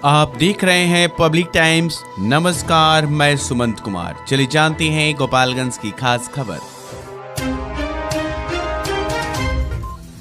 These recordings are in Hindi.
आप देख रहे हैं पब्लिक टाइम्स। नमस्कार, मैं सुमंत कुमार। चलिए जानते हैं गोपालगंज की खास खबर।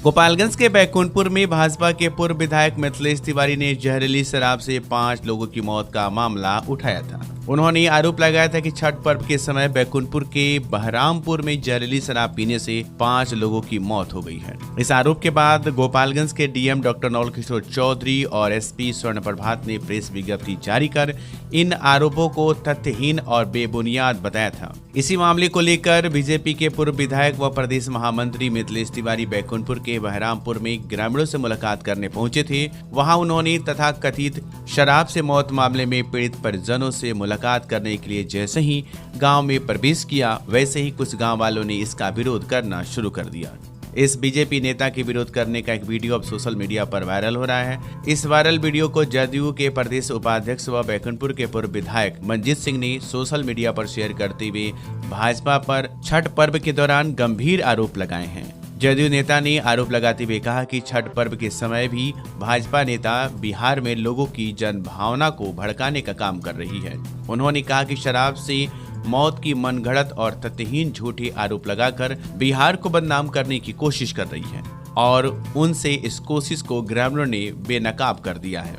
गोपालगंज के बैकुंठपुर में भाजपा के पूर्व विधायक मिथिलेश तिवारी ने जहरीली शराब से 5 लोगों की मौत का मामला उठाया था। उन्होंने आरोप लगाया था कि छठ पर्व के समय बैकुंठपुर के बहरामपुर में जहरीली शराब पीने से 5 लोगों की मौत हो गई है। इस आरोप के बाद गोपालगंज के डीएम डॉक्टर नवल किशोर चौधरी और एसपी स्वर्ण प्रभात ने प्रेस विज्ञप्ति जारी कर इन आरोपों को तथ्यहीन और बेबुनियाद बताया था। इसी मामले को लेकर बीजेपी के पूर्व विधायक व प्रदेश महामंत्री मिथिलेश तिवारी बैकुंठपुर के बहरामपुर में ग्रामीणों से मुलाकात करने पहुंचे थे। वहां उन्होंने तथा कथित शराब से मौत मामले में पीड़ित परिजनों से मुलाकात करने के लिए जैसे ही गांव में प्रवेश किया, वैसे ही कुछ गांव वालों ने इसका विरोध करना शुरू कर दिया। इस बीजेपी नेता के विरोध करने का एक वीडियो अब सोशल मीडिया पर वायरल हो रहा है। इस वायरल वीडियो को जदयू के प्रदेश उपाध्यक्ष व बैकुंठपुर के पूर्व विधायक मंजीत सिंह ने सोशल मीडिया पर शेयर करते हुए भाजपा पर छठ पर्व के दौरान गंभीर आरोप लगाए हैं। जदयू नेता ने आरोप लगाते हुए कहा कि छठ पर्व के समय भी भाजपा नेता बिहार में लोगों की जनभावना को भड़काने का काम कर रही है। उन्होंने कहा कि शराब से मौत की मनगढ़ंत और तथ्यहीन झूठे आरोप लगाकर बिहार को बदनाम करने की कोशिश कर रही है और उनसे इस कोशिश को ग्रामीणों ने बेनकाब कर दिया है।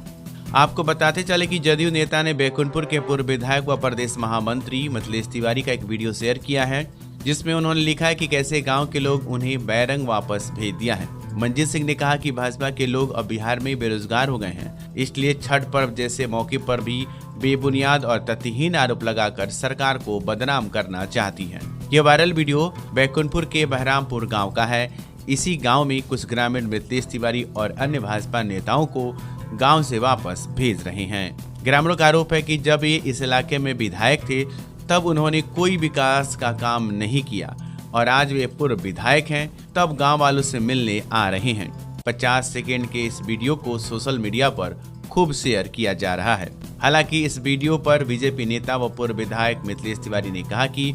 आपको बताते चले कि जदयू नेता ने बैकुंठपुर के पूर्व विधायक व प्रदेश महामंत्री मिथिलेश तिवारी का एक वीडियो शेयर किया है, जिसमें उन्होंने लिखा है कि कैसे गांव के लोग उन्हें बैरंग वापस भेज दिया है। मंजीत सिंह ने कहा कि भाजपा के लोग अब बिहार में बेरोजगार हो गए हैं, इसलिए छठ पर्व जैसे मौके पर भी बेबुनियाद और तथ्यहीन आरोप लगाकर सरकार को बदनाम करना चाहती है। ये वायरल वीडियो बैकुंठपुर के बहरामपुर गांव का है। इसी गांव में कुछ ग्रामीण मिथिलेश तिवारी और अन्य भाजपा नेताओं को गांव से वापस भेज रहे हैं। ग्रामीणों का आरोप है कि जब ये इस इलाके में विधायक थे तब उन्होंने कोई विकास का काम नहीं किया और आज वे पूर्व विधायक हैं तब गांव वालों से मिलने आ रहे हैं। 50 सेकेंड के इस वीडियो को सोशल मीडिया पर खूब शेयर किया जा रहा है। हालांकि इस वीडियो पर बीजेपी नेता व पूर्व विधायक मिथिलेश तिवारी ने कहा कि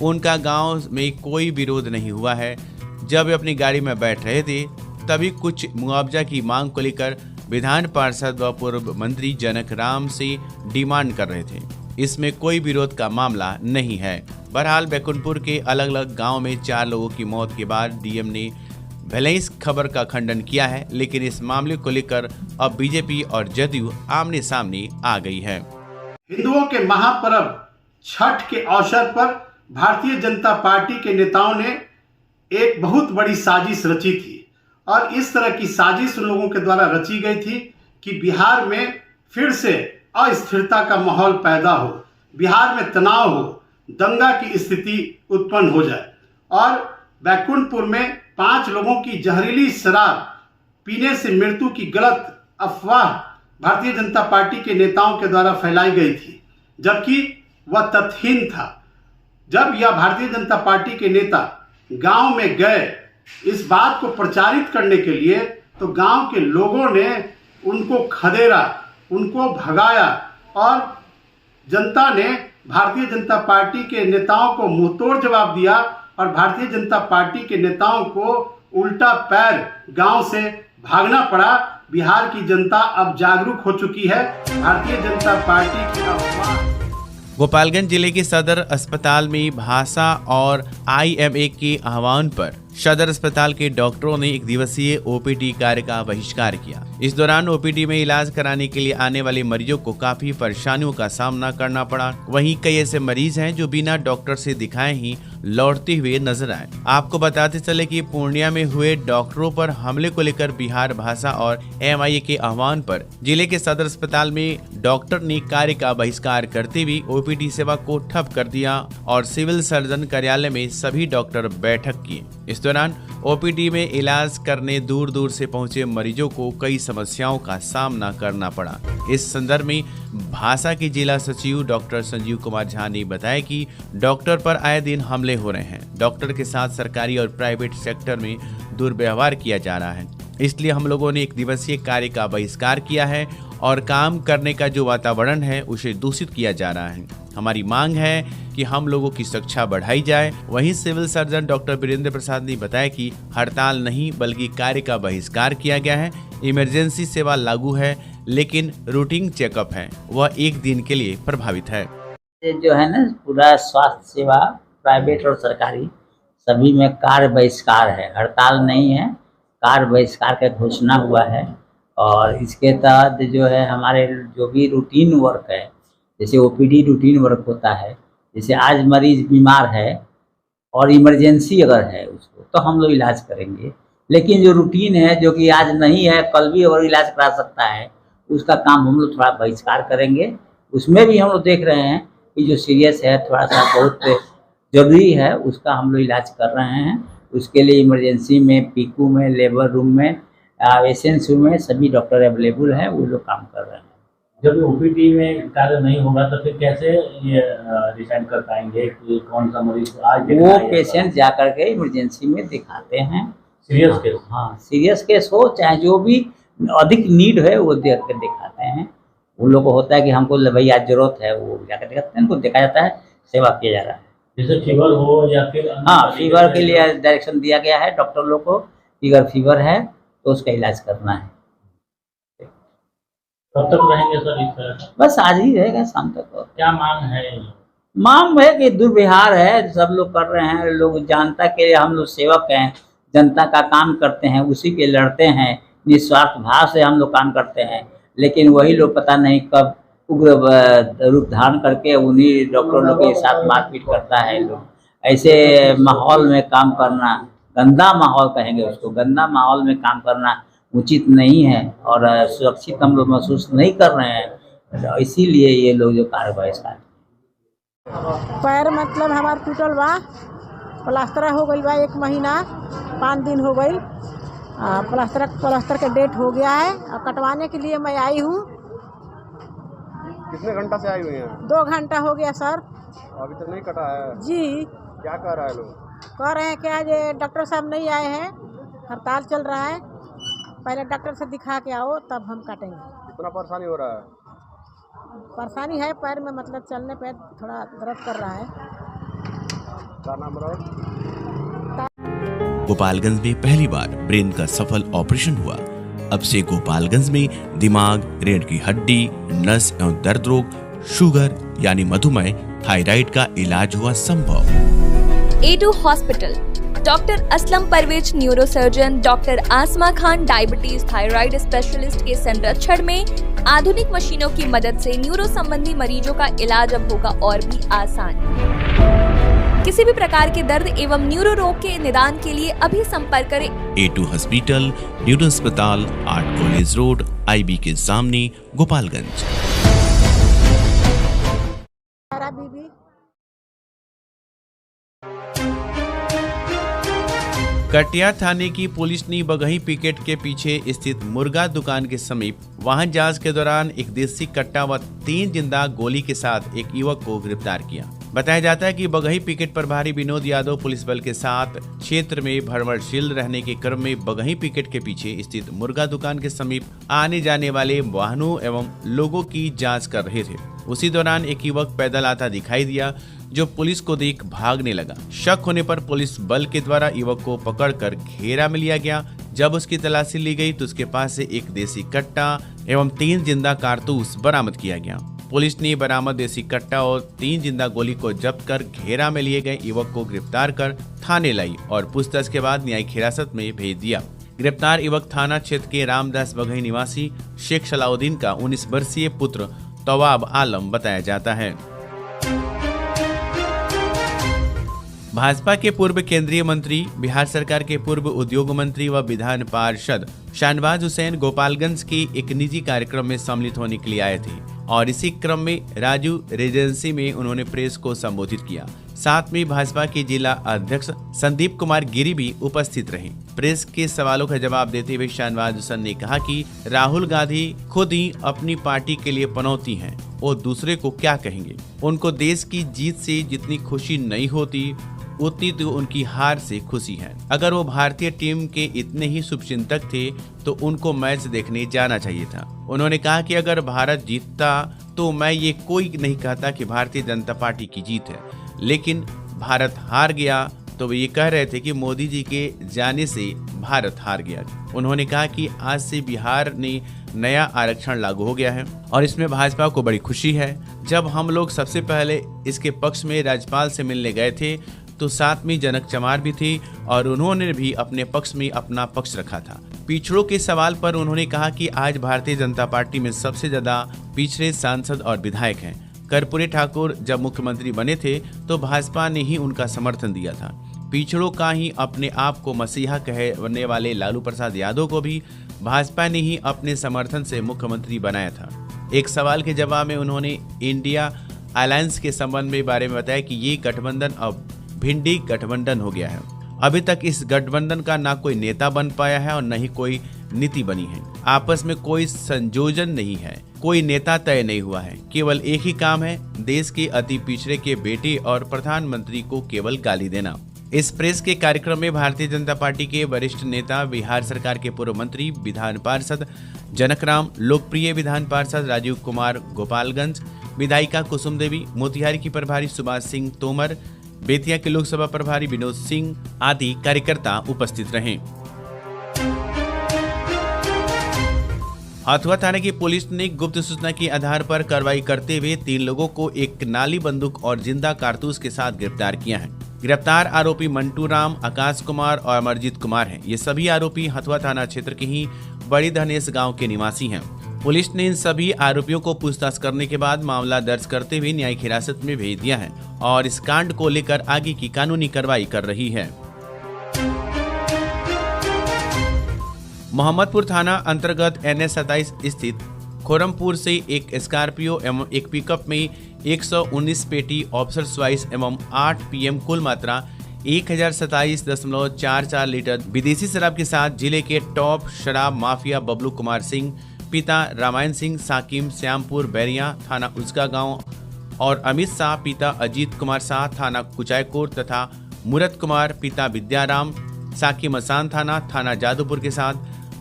उनका गांव में कोई विरोध नहीं हुआ है। जब वे अपनी गाड़ी में बैठ रहे थे तभी कुछ मुआवजा की मांग को लेकर विधान पार्षद व पूर्व मंत्री जनक राम से डिमांड कर रहे थे। इसमें कोई विरोध का मामला नहीं है। बहरहाल बैकुंठपुर के अलग अलग गांव में 4 लोगों की मौत के बाद डीएम ने भले इस खबर का खंडन किया है, लेकिन इस मामले को लेकर अब बीजेपी और जदयू आमने सामने आ गई है। हिंदुओं के महापर्व छठ के अवसर पर भारतीय जनता पार्टी के नेताओं ने एक बहुत बड़ी साजिश रची थी और इस तरह की साजिश उन लोगों के द्वारा रची गई थी कि बिहार में फिर से अस्थिरता का माहौल पैदा हो, बिहार में तनाव हो, दंगा की स्थिति उत्पन्न हो जाए और बैकुंठपुर में 5 लोगों की जहरीली शराब पीने से मृत्यु की गलत अफवाह भारतीय जनता पार्टी के नेताओं के द्वारा फैलाई गई थी, जबकि वह तथ्यहीन था। जब यह भारतीय जनता पार्टी के नेता गांव में गए इस बात को प्रचारित करने के लिए, तो गांव के लोगों ने उनको खदेड़ा, उनको भगाया और जनता ने भारतीय जनता पार्टी के नेताओं को मुंहतोड़ जवाब दिया और भारतीय जनता पार्टी के नेताओं को उल्टा पैर गांव से भागना पड़ा। बिहार की जनता अब जागरूक हो चुकी है। भारतीय जनता पार्टी की अफवाह। गोपालगंज जिले के सदर अस्पताल में भाषा और आईएमए के आह्वान पर सदर अस्पताल के डॉक्टरों ने 1 दिवसीय ओपीडी कार्य का बहिष्कार किया। इस दौरान ओपीडी में इलाज कराने के लिए आने वाले मरीजों को काफी परेशानियों का सामना करना पड़ा। वहीं कई ऐसे मरीज हैं जो बिना डॉक्टर से दिखाए ही लौटते हुए नजर आए। आपको बताते चले कि पूर्णिया में हुए डॉक्टरों पर हमले को लेकर बिहार भाषा और एमआईए के आह्वान पर जिले के सदर अस्पताल में डॉक्टर ने कार्य का बहिष्कार करते हुए ओपीडी सेवा को ठप कर दिया और सिविल सर्जन कार्यालय में सभी डॉक्टर बैठक किए। इस दौरान ओपीडी में इलाज करने दूर दूर से पहुंचे मरीजों को कई समस्याओं का सामना करना पड़ा। इस संदर्भ में भाषा के जिला सचिव डॉक्टर संजीव कुमार झा ने बताया कि डॉक्टर पर आए दिन हमले हो रहे हैं। डॉक्टर के साथ सरकारी और प्राइवेट सेक्टर में दुर्व्यवहार किया जा रहा है, इसलिए हम लोगों ने 1 दिवसीय कार्य का बहिष्कार किया है और काम करने का जो वातावरण है उसे दूषित किया जा रहा है। हमारी मांग है कि हम लोगों की सुरक्षा बढ़ाई जाए। वहीं सिविल सर्जन डॉक्टर वीरेंद्र प्रसाद ने बताया कि हड़ताल नहीं बल्कि कार्य का बहिष्कार किया गया है। इमरजेंसी सेवा लागू है लेकिन रूटीन चेकअप है वह 1 दिन के लिए प्रभावित है। जो है ना पूरा स्वास्थ्य सेवा प्राइवेट और सरकारी सभी में कार्य बहिष्कार है, हड़ताल नहीं है, कार्य बहिष्कार का घोषणा हुआ है। और इसके तहत जो है हमारे जो भी रूटीन वर्क है, जैसे ओपीडी रूटीन वर्क होता है, जैसे आज मरीज बीमार है और इमरजेंसी अगर है उसको तो हम लोग इलाज करेंगे, लेकिन जो रूटीन है जो कि आज नहीं है कल भी और इलाज करा सकता है उसका काम हम लोग थोड़ा बहिष्कार करेंगे। उसमें भी हम लोग देख रहे हैं कि जो सीरियस है थोड़ा सा बहुत जरूरी है उसका हम लोग इलाज कर रहे हैं। उसके लिए इमरजेंसी में, पीकू में, लेबर रूम में, एसेंस रूम में सभी डॉक्टर अवेलेबल हैं, वो लोग काम कर रहे हैं। जब ओपीडी में कार्य नहीं होगा तो फिर कैसे ये डिसाइड कर पाएंगे कि कौन सा मरीज आज वो पेशेंट जा करके इमरजेंसी में दिखाते हैं। सीरियस केस, हाँ सीरियस केस हो चाहे जो भी अधिक नीड है वो देख कर दिखाते हैं। उन लोगों को होता है कि हमको भाई आज जरूरत है, वो जाकर दिखाते हैं, उनको देखा जाता है, सेवा किया जा रहा है। जैसे फीवर हो या फिर हाँ फीवर के लिए डायरेक्शन दिया गया है डॉक्टर लोग को कि अगर फीवर है तो उसका इलाज करना है। कब तक रहेंगे सर इस तरह? बस आज ही रहेगा शाम तक। क्या मांग है? मांग है कि दुर्व्यवहार है, सब लोग कर रहे हैं, लोग जनता के हम लोग सेवक हैं, जनता का काम करते हैं, उसी के लड़ते हैं, निस्वार्थ भाव से हम लोग काम करते हैं, लेकिन वही लोग पता नहीं कब उग्र रूप धारण करके उन्हीं डॉक्टर लोग के साथ मारपीट करता है। लोग ऐसे माहौल में काम करना, गंदा माहौल कहेंगे उसको, गंदा माहौल में काम करना उचित नहीं है और सुरक्षित हम लोग महसूस नहीं कर रहे हैं, इसीलिए ये लोग जो कार्य बहिष्कार। पैर मतलब हमार टूटल बा, प्लास्टर हो गई बा, 1 महीना 5 दिन हो गई। प्लास्टर का डेट हो गया है और कटवाने के लिए मैं आई हूँ। कितने घंटा से आई हुई हैं? 2 घंटा हो गया सर। अभी तक नहीं कटा है जी। क्या कह रहा है लोग? कह रहे हैं कि आज डॉक्टर साहब नहीं आए हैं, हड़ताल चल रहा है, पहले डॉक्टर से दिखा के आओ तब हम काटेंगे। कितना परेशानी हो रहा है? परेशानी है पैर में, मतलब चलने पे थोड़ा दर्द कर रहा है। क्या नाम रहा? गोपालगंज में पहली बार ब्रेन का सफल ऑपरेशन हुआ। अब से गोपालगंज में दिमाग, रीढ़ की हड्डी, नस एवं दर्द रोग, शुगर यानी मधुमेह, थायराइड का इलाज हुआ संभव। A2 hospital, doctor Aslam Parvez neurosurgeon, doctor Asma Khan diabetes thyroid specialist के संरक्षण में आधुनिक मशीनों की मदद से न्यूरो संबंधी मरीजों का इलाज अब होगा और भी आसान। किसी भी प्रकार के दर्द एवं न्यूरो रोग के निदान के लिए अभी संपर्क करें। A2 हॉस्पिटल, न्यूरो अस्पताल, आर्ट कॉलेज रोड, IB के सामने, गोपालगंज। बीबी कटिया थाने की पुलिस ने बगही पिकेट के पीछे स्थित मुर्गा दुकान के समीप वाहन जांच के दौरान एक देसी कट्टा व 3 जिंदा गोली के साथ एक युवक को गिरफ्तार किया। बताया जाता है कि बगही पिकेट प्रभारी विनोद यादव पुलिस बल के साथ क्षेत्र में भ्रमणशील रहने के क्रम में बगही पिकेट के पीछे स्थित मुर्गा दुकान के समीप आने जाने वाले वाहनों एवं लोगों की जाँच कर रहे थे। उसी दौरान एक युवक पैदल आता दिखाई दिया जो पुलिस को देख भागने लगा। शक होने पर पुलिस बल के द्वारा युवक को पकड़कर घेरा में लिया गया। जब उसकी तलाशी ली गई तो उसके पास से एक देसी कट्टा एवं 3 जिंदा कारतूस बरामद किया गया। पुलिस ने बरामद देसी कट्टा और 3 जिंदा गोली को जब्त कर घेरा में लिए गए युवक को गिरफ्तार कर थाने लाई और पूछताछ के बाद न्यायिक हिरासत में भेज दिया। गिरफ्तार युवक थाना क्षेत्र के रामदास बगही निवासी शेख सलाउद्दीन का 19 वर्षीय पुत्र तवाब आलम बताया जाता है। भाजपा के पूर्व केंद्रीय मंत्री, बिहार सरकार के पूर्व उद्योग मंत्री व विधान पार्षद शाहनवाज हुसैन गोपालगंज के एक निजी कार्यक्रम में सम्मिलित होने के लिए आए थे और इसी क्रम में राजू रेजेंसी में उन्होंने प्रेस को संबोधित किया। साथ में भाजपा के जिला अध्यक्ष संदीप कुमार गिरी भी उपस्थित रहे। प्रेस के सवालों का जवाब देते हुए शाहनवाज हुसैन ने कहा कि राहुल गांधी खुद ही अपनी पार्टी के लिए पनौती हैं, वो दूसरे को क्या कहेंगे। उनको देश की जीत से जितनी खुशी नहीं होती उतनी तो उनकी हार से खुशी है। अगर वो भारतीय टीम के इतने ही शुभचिंतक थे तो उनको मैच देखने जाना चाहिए था। उन्होंने कहा कि अगर भारत जीतता तो मैं ये कोई नहीं कहता कि भारतीय जनता पार्टी की जीत है, लेकिन भारत हार गया तो वे ये कह रहे थे कि मोदी जी के जाने से भारत हार गया। उन्होंने कहा कि आज से बिहार ने नया आरक्षण लागू हो गया है और इसमें भाजपा को बड़ी खुशी है। जब हम लोग सबसे पहले इसके पक्ष में राज्यपाल से मिलने गए थे तो साथ में जनक चमार भी थी और उन्होंने भी अपने पक्ष में अपना पक्ष रखा था। पिछड़ों के सवाल पर उन्होंने कहा कि आज भारतीय जनता पार्टी में सबसे ज्यादा पिछड़े सांसद और विधायक हैं। कर्पूरी ठाकुर जब मुख्यमंत्री बने थे तो भाजपा ने ही उनका समर्थन दिया था। पिछड़ों का ही अपने आप को मसीहा कहने वाले लालू प्रसाद यादव को भी भाजपा ने ही अपने समर्थन से मुख्यमंत्री बनाया था। एक सवाल के जवाब में उन्होंने इंडिया अलायंस के संबंध में बारे में बताया कि ये गठबंधन अब भिंडी गठबंधन हो गया है। अभी तक इस गठबंधन का ना कोई नेता बन पाया है और न ही कोई नीति बनी है। आपस में कोई संयोजन नहीं है, कोई नेता तय नहीं हुआ है। केवल एक ही काम है, देश के अति पिछड़े के बेटे और प्रधानमंत्री को केवल गाली देना। इस प्रेस के कार्यक्रम में भारतीय जनता पार्टी के वरिष्ठ नेता, बिहार सरकार के पूर्व मंत्री, विधान पार्षद जनकराम, लोकप्रिय विधान पार्षद राजीव कुमार गोपालगंज, विधायिका कुसुम देवी, मोतिहारी की प्रभारी सुभाष सिंह तोमर, बेतिया के लोकसभा प्रभारी विनोद सिंह आदि कार्यकर्ता उपस्थित रहे। हथुआ थाने की पुलिस ने गुप्त सूचना के आधार पर कार्रवाई करते हुए 3 लोगों को एक नाली बंदूक और जिंदा कारतूस के साथ गिरफ्तार किया है। गिरफ्तार आरोपी मंटू राम, आकाश कुमार और अमरजीत कुमार हैं। ये सभी आरोपी हथुआ थाना क्षेत्र के ही बड़ी धनेश गांव के निवासी हैं। पुलिस ने इन सभी आरोपियों को पूछताछ करने के बाद मामला दर्ज करते हुए न्यायिक हिरासत में भेज दिया है और इस कांड को लेकर आगे की कानूनी कार्रवाई कर रही है। मोहम्मदपुर थाना अंतर्गत NH 27 स्थित खोरमपुर से एक स्कॉर्पियो एवं एक पिकअप में 119 पेटी ऑफिसर चॉइस एवं 8 PM कुल मात्रा 1027.44 लीटर विदेशी शराब के साथ जिले के टॉप शराब माफिया बबलू कुमार सिंह, पिता रामायण सिंह, साकिम श्यामपुर बैरिया थाना उसका गांव और अमित शाह, पिता अजीत कुमार शाह, थाना कुचायकोट तथा मूरत कुमार, पिता विद्याराम, साकिम असान थाना जादूपुर के साथ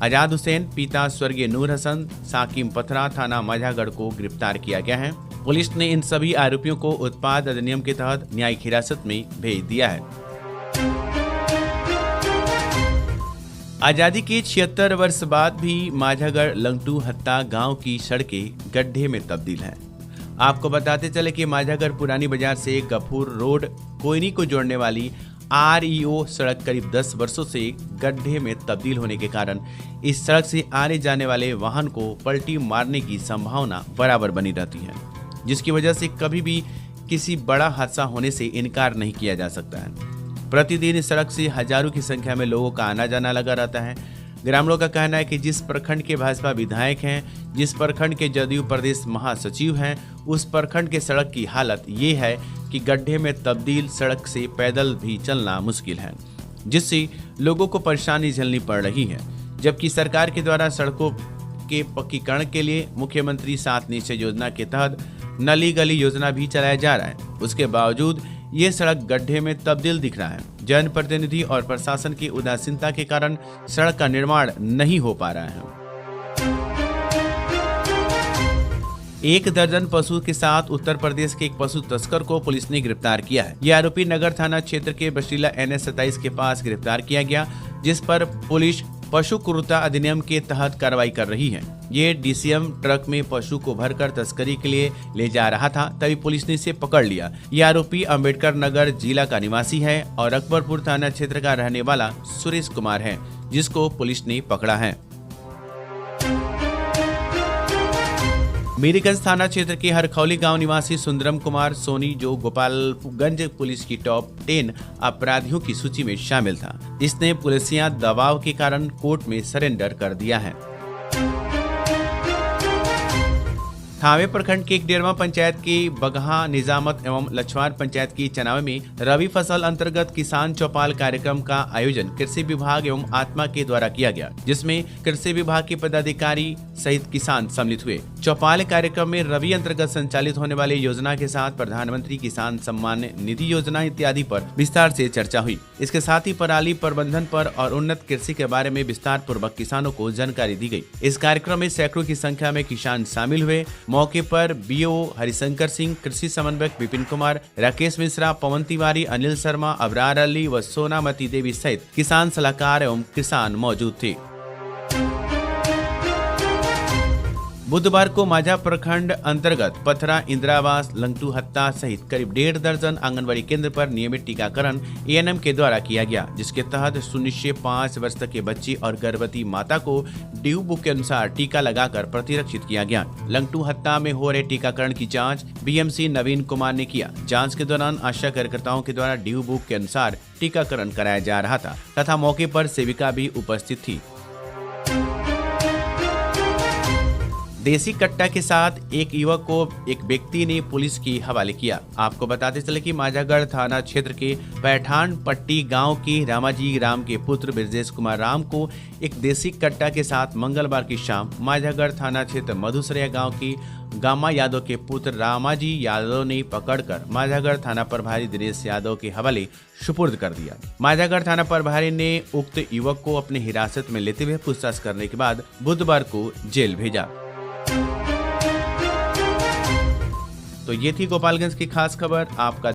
आजाद हुसैन, पिता स्वर्गीय नूर हसन, साकिम पथरा, थाना माझागढ़ को गिरफ्तार किया गया है। पुलिस ने इन सभी आरोपियों को उत्पाद अधिनियम के तहत न्यायिक हिरासत में भेज दिया है। आजादी के 76 वर्ष बाद भी माझागढ़ लंगटू हत्ता गांव की सड़कें गड्ढे में तब्दील हैं। आपको बताते चले कि माझागढ़ पुरानी बाजार से गफूर रोड कोयनी को जोड़ने वाली REO सड़क करीब 10 वर्षों से गड्ढे में तब्दील होने के कारण इस सड़क से आने जाने वाले वाहन को पलटी मारने की संभावना बराबर बनी रहती है, जिसकी वजह से कभी भी किसी बड़ा हादसा होने से इनकार नहीं किया जा सकता है। प्रतिदिन इस सड़क से हजारों की संख्या में लोगों का आना जाना लगा रहता है। ग्रामीणों का कहना है कि जिस प्रखंड के भाजपा विधायक हैं, जिस प्रखंड के जदयू प्रदेश महासचिव हैं, उस प्रखंड के सड़क की हालत ये है कि गड्ढे में तब्दील सड़क से पैदल भी चलना मुश्किल है, जिससे लोगों को परेशानी झेलनी पड़ रही है। जबकि सरकार के द्वारा सड़कों के पक्कीकरण के लिए मुख्यमंत्री 7 निश्चय योजना के तहत नली गली योजना भी चलाया जा रहा है, उसके बावजूद ये सड़क गड्ढे में तब्दील दिख रहा है। जनप्रतिनिधि और प्रशासन की उदासीनता के कारण सड़क का निर्माण नहीं हो पा रहा है। 1 दर्जन पशु के साथ उत्तर प्रदेश के एक पशु तस्कर को पुलिस ने गिरफ्तार किया है। यह आरोपी नगर थाना क्षेत्र के बशीला NH 27 के पास गिरफ्तार किया गया, जिस पर पुलिस पशु क्रूरता अधिनियम के तहत कार्रवाई कर रही है। ये DCM ट्रक में पशु को भरकर तस्करी के लिए ले जा रहा था, तभी पुलिस ने इसे पकड़ लिया। यह आरोपी अंबेडकर नगर जिला का निवासी है और अकबरपुर थाना क्षेत्र का रहने वाला सुरेश कुमार है, जिसको पुलिस ने पकड़ा है। मीरगंज थाना क्षेत्र के हरखौली गांव निवासी सुंदरम कुमार सोनी, जो गोपालगंज पुलिस की टॉप 10 अपराधियों की सूची में शामिल था, इसने पुलिसिया दबाव के कारण कोर्ट में सरेंडर कर दिया है। थावे प्रखंड के 11वां पंचायत की बगहा, निजामत एवं लछवार पंचायत की चनावे में रबी फसल अंतर्गत किसान चौपाल कार्यक्रम का आयोजन कृषि विभाग एवं आत्मा के द्वारा किया गया, जिसमें कृषि विभाग के पदाधिकारी सहित किसान सम्मिलित हुए। चौपाल कार्यक्रम में रबी अंतर्गत संचालित होने वाली योजना के साथ प्रधानमंत्री किसान सम्मान निधि योजना इत्यादि पर विस्तार से चर्चा हुई। इसके साथ ही पराली प्रबंधन पर और उन्नत कृषि के बारे में विस्तार पूर्वक किसानों को जानकारी दी गई। इस कार्यक्रम में सैकड़ों की संख्या में किसान शामिल हुए। मौके पर बीओ हरिशंकर सिंह, कृषि समन्वयक विपिन कुमार, राकेश मिश्रा, पवन तिवारी, अनिल शर्मा, अबरार अली व सोनामती देवी सहित किसान सलाहकार एवं किसान मौजूद थे। बुधवार को माझा प्रखंड अंतर्गत पथरा, इंदिरावास, लंगटू हत्ता सहित करीब 1.5 दर्जन आंगनबाड़ी केंद्र पर नियमित टीकाकरण एएनएम के द्वारा किया गया, जिसके तहत 0 से 5 वर्ष तक के बच्ची और गर्भवती माता को ड्यू बुक के अनुसार टीका लगाकर प्रतिरक्षित किया गया। लंगटू हत्ता में हो रहे टीकाकरण की जांच बीएमसी नवीन कुमार ने किया। जांच के दौरान आशा कार्यकर्ताओं के द्वारा ड्यू बुक के अनुसार टीकाकरण कराया जा रहा था तथा मौके पर सेविका भी उपस्थित थी। देसी कट्टा के साथ एक युवक को एक व्यक्ति ने पुलिस की हवाले किया। आपको बताते चले कि माझागढ़ थाना क्षेत्र के पैठान पट्टी गांव के रामाजी राम के पुत्र ब्रजेश कुमार राम को एक देसी कट्टा के साथ मंगलवार की शाम माझागढ़ थाना क्षेत्र मधुसरिया गांव की गामा यादव के पुत्र रामाजी यादव ने पकड़कर माझागढ़ थाना प्रभारी दिनेश यादव के हवाले सुपुर्द कर दिया। माझागढ़ थाना प्रभारी ने उक्त युवक को अपने हिरासत में लेते हुए पूछताछ करने के बाद बुधवार को जेल भेजा। तो ये थी गोपालगंज की खास खबर। आपका